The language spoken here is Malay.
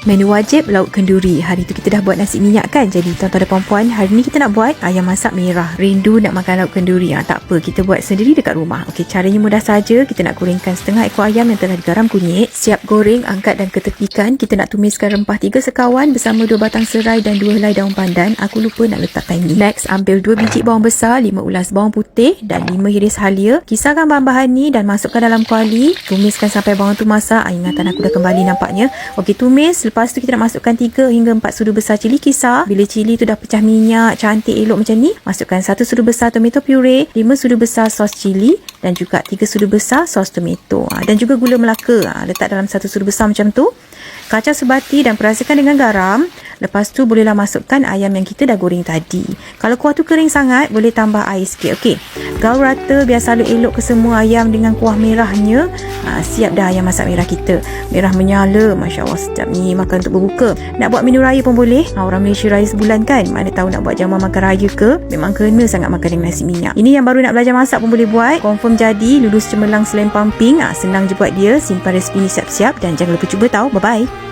Menu wajib lauk kenduri. Hari tu kita dah buat nasi minyak kan. Jadi tuan-tuan dan puan-puan, hari ni kita nak buat ayam masak merah. Rindu nak makan lauk kenduri? Tak apa, kita buat sendiri dekat rumah. Okey, caranya mudah saja. Kita nak gorengkan setengah ekor ayam yang telah digaram kunyit. Siap goreng, angkat dan ketepikan. Kita nak tumiskan rempah 3 sekawan bersama 2 batang serai dan 2 helai daun pandan. Aku lupa nak letakkan ni. Next, ambil 2 biji bawang besar, 5 ulas bawang putih dan 5 iris halia. Kisarkan bahan-bahan ni dan masukkan dalam kuali. Tumiskan sampai bawang tu masak. Ingatan aku dah kembali nampaknya. Okey, tumis. Lepas tu kita nak masukkan 3 hingga 4 sudu besar cili kisar. Bila cili tu dah pecah minyak, cantik elok macam ni, masukkan 1 sudu besar tomato puree, 5 sudu besar sos cili dan juga 3 sudu besar sos tomato. Dan juga gula Melaka. Letak dalam 1 sudu besar macam tu. Kacau sebati dan perasakan dengan garam. Lepas tu bolehlah masukkan ayam yang kita dah goreng tadi. Kalau kuah tu kering sangat, boleh tambah air sikit. Okey, gaul rata biar selalu elok ke semua ayam dengan kuah merahnya. Siap dah ayam masak merah kita. Merah menyala, Masya Allah, sedap ni makan untuk berbuka. Nak buat menu raya pun boleh. Orang Malaysia raya sebulan kan, mana tahu nak buat jamuan makan raya ke. Memang kena sangat makan dengan nasi minyak. Ini yang baru nak belajar masak pun boleh buat. Confirm jadi. Lulus cemerlang selempang pink. Senang je buat dia. Simpan resipi ni siap-siap dan jangan lupa cuba tau. Bye-bye.